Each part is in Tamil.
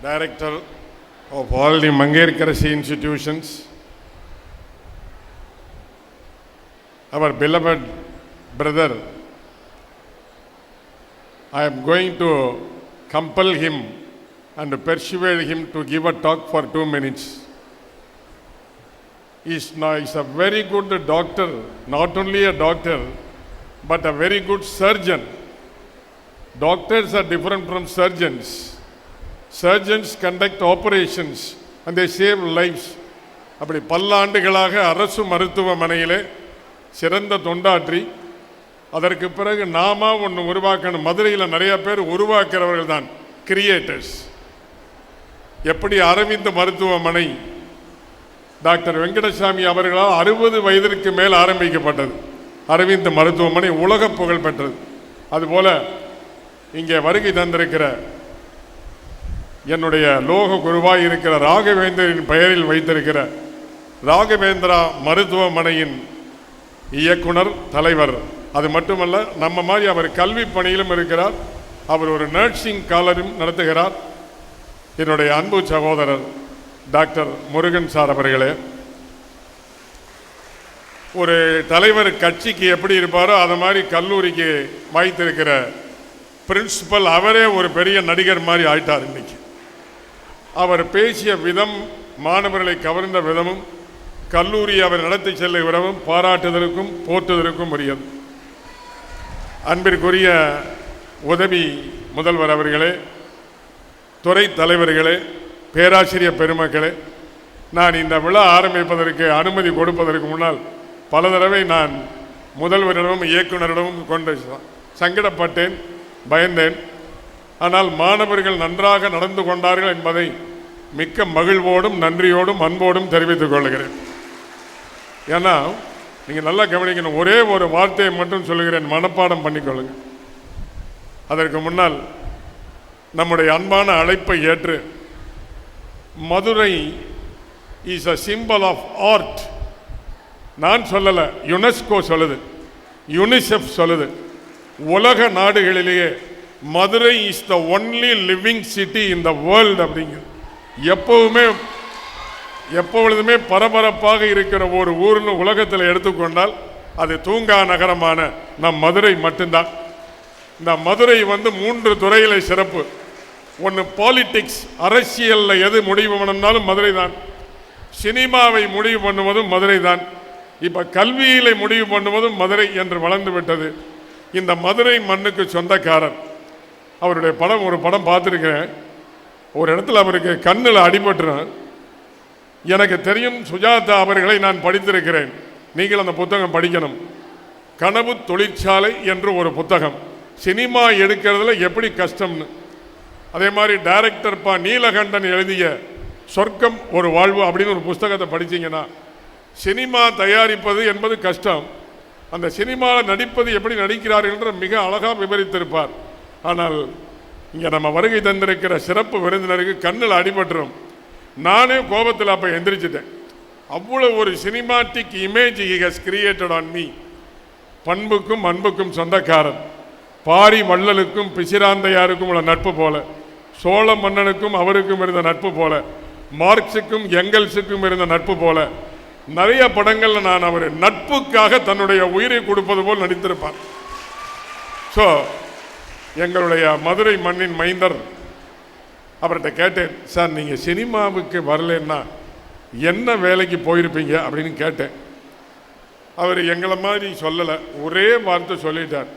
director of all the Mangerkarasi institutions, our beloved brother, I am going to compel him and persuade him to give a talk for 2 minutes. He is a very good doctor, not only a doctor, but a very good surgeon. Doctors are different from surgeons. Surgeons conduct operations and they save lives. அப்படி பல்லாண்டுகளாக அரசு மருத்துவமனையிலே சிறந்த தொண்டாற்றி அதற்கு பிறகு நாம ஒன்று உருவாக்கணும். மதுரையில் நிறைய பேர் உருவாக்குறவர்கள் தான் கிரியேட்டர்ஸ். எப்படி அரவிந்த் மருத்துவமனை டாக்டர் வெங்கடசாமி அவர்களால் 60 வயதிற்கு மேல் ஆரம்பிக்கப்பட்டது. அரவிந்த் மருத்துவமனை உலக புகழ் பெற்றது. அதுபோல இங்கே வருகை தந்திருக்கிற என்னுடைய லோக குருவாய் இருக்கிற ராகவேந்திரின் பெயரில் வைத்திருக்கிற ராகவேந்திரா மருத்துவமனையின் இயக்குனர் தலைவர். அது மட்டுமல்ல, நம்ம மாதிரி அவர் கல்வி பணியிலும் இருக்கிறார். அவர் ஒரு நர்சிங் காலரும் நடத்துகிறார். என்னுடைய அன்பு சகோதரர் டாக்டர் முருகன் சார் அவர்களே, ஒரு தலைவர் கட்சிக்கு எப்படி இருப்பாரோ அது மாதிரி கல்லூரிக்கு வைத்திருக்கிற பிரின்சிபல் அவரே ஒரு பெரிய நடிகர் மாதிரி ஆயிட்டார். இன்னைக்கு அவர் பேசிய விதம், மாணவர்களை கவர்ந்த விதமும், கல்லூரி அவர் நடத்தி செல்ல விதமும் பாராட்டுதலுக்கும் போற்றுதலுக்கும் உரியது. அன்பிற்குரிய உதவி முதல்வர் அவர்களே, துறை தலைவர்களே, பேராசிரியர் பெருமக்களே, நான் இந்த விழா ஆரம்பிப்பதற்கு அனுமதி கொடுப்பதற்கு முன்னால் பல தடவை நான் முதல்வரிடமும் இயக்குநரிடமும் கொண்டு சங்கடப்பட்டேன், பயந்தேன். ஆனால் மாணவர்கள் நன்றாக நடந்து கொண்டார்கள் என்பதை மிக்க மகிழ்வோடும் நன்றியோடும் அன்போடும் தெரிவித்துக் கொள்கிறேன். ஏன்னா நீங்கள் நல்லா கவனிக்கணும். ஒரே ஒரு வார்த்தையை மட்டும் சொல்லுகிறேன், மனப்பாடம் பண்ணிக்கொள்ளுங்க. அதற்கு முன்னால் நம்முடைய அன்பான அழைப்பை ஏற்று Madurai is a symbol of art. நான் சொல்லலை, யுனெஸ்கோ சொல்லுது, யூனிசெஃப் சொல்லுது. உலக நாடுகளிலேயே Madurai is the only living city in the world அப்படிங்கிறது. எப்பொழுதுமே பரபரப்பாக இருக்கிற ஒரு ஊர்னு உலகத்தில் எடுத்துக்கொண்டால் அது தூங்கா நகரமான நம் மதுரை மட்டும்தான். இந்த மதுரை 3 துறையில் சிறப்பு. ஒன்று பாலிடிக்ஸ், அரசியலில் எது முடிவு பண்ணாலும் மதுரை தான். சினிமாவை முடிவு பண்ணுவதும் மதுரை தான். இப்போ கல்வியில முடிவு பண்ணுவதும் மதுரை என்று வளர்ந்து விட்டது. இந்த மதுரை மண்ணுக்கு சொந்தக்காரர். அவருடைய படம், ஒரு படம் பார்த்துருக்கிறேன். ஒரு இடத்துல அவருக்கு கண்ணில் அடிபட்டுறான். எனக்கு தெரியும், சுஜாதா அவர்களை நான் படித்திருக்கிறேன். நீங்கள் அந்த புத்தகம் படிக்கணும். கனவு தொழிற்சாலை என்று ஒரு புத்தகம். சினிமா எடுக்கிறதுல எப்படி கஷ்டம்னு. அதே மாதிரி டைரக்டர் நீலகண்டன் எழுதிய சொர்க்கம் ஒரு வாழ்வு அப்படின்னு ஒரு புத்தகத்தை படிச்சிங்கன்னா, சினிமா தயாரிப்பது என்பது கஷ்டம், அந்த சினிமாவில் நடிப்பது எப்படி நடிக்கிறார்கள் என்று மிக அழகாக விவரித்திருப்பார். ஆனால் இங்கே நம்ம வருகை தந்திருக்கிற சிறப்பு விருந்தினருக்கு கண்ணில் அடிபட்டுரும். நானே கோபத்தில் அப்போ எந்திரிச்சிட்டேன். அவ்வளோ ஒரு cinematic image he has created on me. பண்புக்கும் அன்புக்கும் சொந்தக்காரன். பாரி வள்ளலுக்கும் பிசிராந்தையாருக்கும் உள்ள நட்பு போல, சோழ மன்னனுக்கும் அவருக்கும் இருந்த நட்பு போல, மார்க்ஸுக்கும் எங்கல்ஸுக்கும் இருந்த நட்பு போல, நிறைய படங்கள்ல நான் அவர் நட்புக்காக தன்னுடைய உயிரை கொடுப்பது போல் நடித்திருப்பார். ஸோ எங்களுடைய மதுரை மண்ணின் மைந்தர். அவர்கிட்ட கேட்டேன், சார் நீங்கள் சினிமாவுக்கு வரலன்னா என்ன வேலைக்கு போயிருப்பீங்க அப்படின்னு கேட்டேன். அவர் எங்களை மாதிரி சொல்லலை, ஒரே வார்த்தை சொல்லிட்டார்,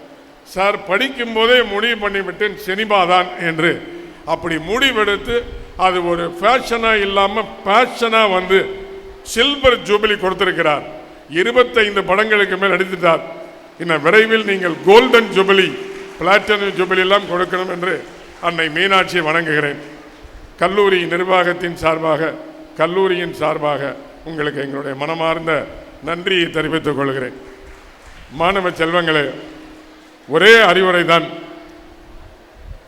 சார் படிக்கும்போதே முடிவு பண்ணிவிட்டேன் சினிமா தான் என்று. அப்படி முடிவெடுத்து அது ஒரு ஃபேஷனாக இல்லாமல் பேஷனாக சில்வர் ஜூபிலி கொடுத்திருக்கிறார். 25 படங்களுக்கு மேல் நடித்துட்டார். இன்னும் விரைவில் நீங்கள் கோல்டன் ஜூபிலி, பிளாட்டினம் ஜூபிலி எல்லாம் கொடுக்கணும் என்று அன்னை மீனாட்சியை வணங்குகிறேன். கல்லூரி நிர்வாகத்தின் சார்பாக, கல்லூரியின் சார்பாக உங்களுக்கு எங்களுடைய மனமார்ந்த நன்றியை தெரிவித்துக் கொள்கிறேன். மாணவ செல்வங்களே, ஒரே அறிவுரை தான்.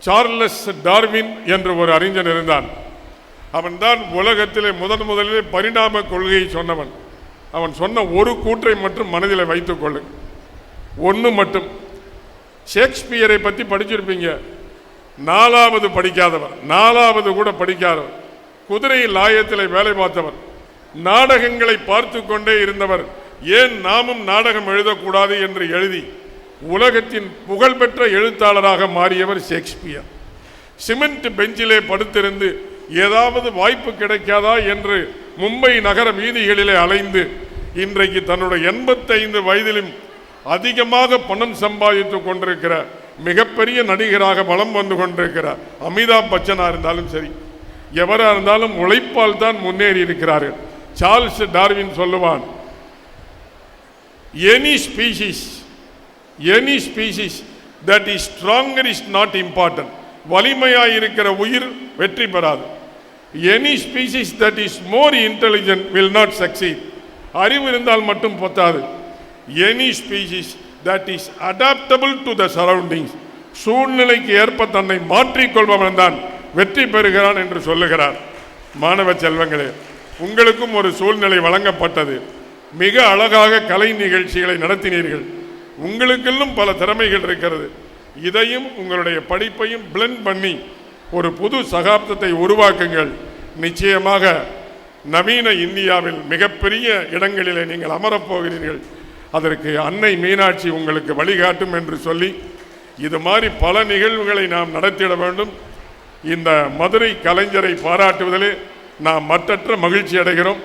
சார்லஸ் டார்வின் என்று ஒரு அறிஞன் இருந்தான். அவன்தான் உலகத்திலே முதலிலே பரிணாம கொள்கையை சொன்னவன். அவன் சொன்ன ஒரு கூற்றை மட்டும் மனதில் வைத்துக் கொள்ளு. ஒன்று மட்டும், ஷேக்ஸ்பியரை பற்றி படிச்சிருப்பீங்க. 4வது படிக்காதவர், 4வது கூட படிக்காதவர், குதிரை லாயத்தில் வேலை பார்த்தவர், நாடகங்களை பார்த்து கொண்டே இருந்தவர். ஏன் நாமும் நாடகம் எழுதக்கூடாது என்று எழுதி உலகத்தின் புகழ்பெற்ற எழுத்தாளராக மாறியவர் ஷேக்ஸ்பியர். சிமெண்ட் பெஞ்சிலே படுத்திருந்து ஏதாவது வாய்ப்பு கிடைக்காதா என்று மும்பை நகர வீதிகளிலே அலைந்து இன்றைக்கு தன்னுடைய 85 வயதிலும் அதிகமாக பணம் சம்பாதித்துக் கொண்டிருக்கிற மிகப்பெரிய நடிகராக வலம் வந்து கொண்டிருக்கிறார். அமிதாப் பச்சனா இருந்தாலும் சரி, எவரா இருந்தாலும் உழைப்பால் தான் முன்னேறி இருக்கிறார்கள். சார்ல்ஸ் டார்வின் சொல்லுவான், any species that is stronger is not important. வலிமையாய் இருக்கிற உயிர் வெற்றி பெறாது. any species that is more intelligent will not succeed. அறிவு இருந்தால் மட்டும் போதாது. any species that is adaptable to the surroundings, சூழ்நிலைக்கு ஏற்ப தன்னை மாற்றிக்கொள்பவன் தான் வெற்றி பெறுகிறான் என்று சொல்லுகிறார். மாணவ செல்வங்களே, உங்களுக்கும் ஒரு சூழ்நிலை வழங்கப்பட்டது. மிக அழகாக கலை நிகழ்ச்சிகளை நடத்தினீர்கள். உங்களுக்கெல்லாம் பல திறமைகள் இருக்கிறது. இதையும் உங்களுடைய படிப்பையும் பிளெண்ட் பண்ணி ஒரு புது சகாப்தத்தை உருவாக்குங்கள். நிச்சயமாக நவீன இந்தியாவில் மிகப்பெரிய இடங்களிலே நீங்கள் அமரப்போகிறீர்கள். அதற்கு அன்னை மீனாட்சி உங்களுக்கு வழிகாட்டும் என்று சொல்லி, இது மாதிரி பல நிகழ்வுகளை நாம் நடத்திட வேண்டும். இந்த மதுரை கலைஞரை பாராட்டுவதிலே நாம் மற்றற்ற மகிழ்ச்சி அடைகிறோம்.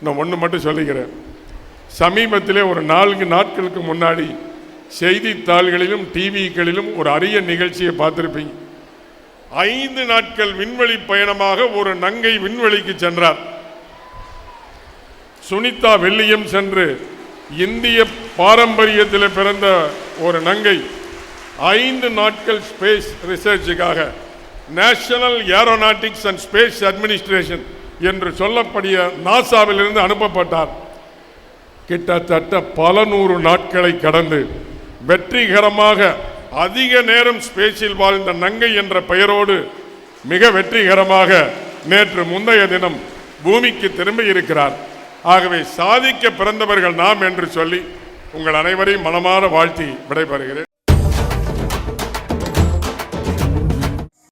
நான் ஒன்று மட்டும் சொல்லுகிறேன். சமீபத்திலே ஒரு 4 நாட்களுக்கு முன்னாடி செய்தித்தாள்களிலும் டிவிகளிலும் ஒரு அரிய நிகழ்ச்சியை பார்த்திருப்பீங்க. 5 நாட்கள் விண்வெளி பயணமாக ஒரு நங்கை விண்வெளிக்கு சென்றார். சுனிதா வில்லியம் சென்று இந்திய பாரம்பரியத்தில் பிறந்த ஒரு நங்கை 5 நாட்கள் ஸ்பேஸ் ரிசர்ச்சுக்காக national aeronautics and space administration என்று சொல்லப்படிய நாசாவிலிருந்து அனுப்பப்பட்டார். கிட்டத்தட்ட பல 100 நாட்களை கடந்து வெற்றிகரமாக அதிக நேரம் ஸ்பேஸில் வாழ்ந்த நங்கை என்ற பெயரோடு மிக வெற்றிகரமாக நேற்று முந்தைய தினம் பூமிக்கு திரும்பி இருக்கிறார். ஆகவே சாதிக்க பிறந்தவர்கள் நாம் என்று சொல்லி உங்கள் அனைவரையும் மனமாற வாழ்த்தி விடைபெறுகிறேன்.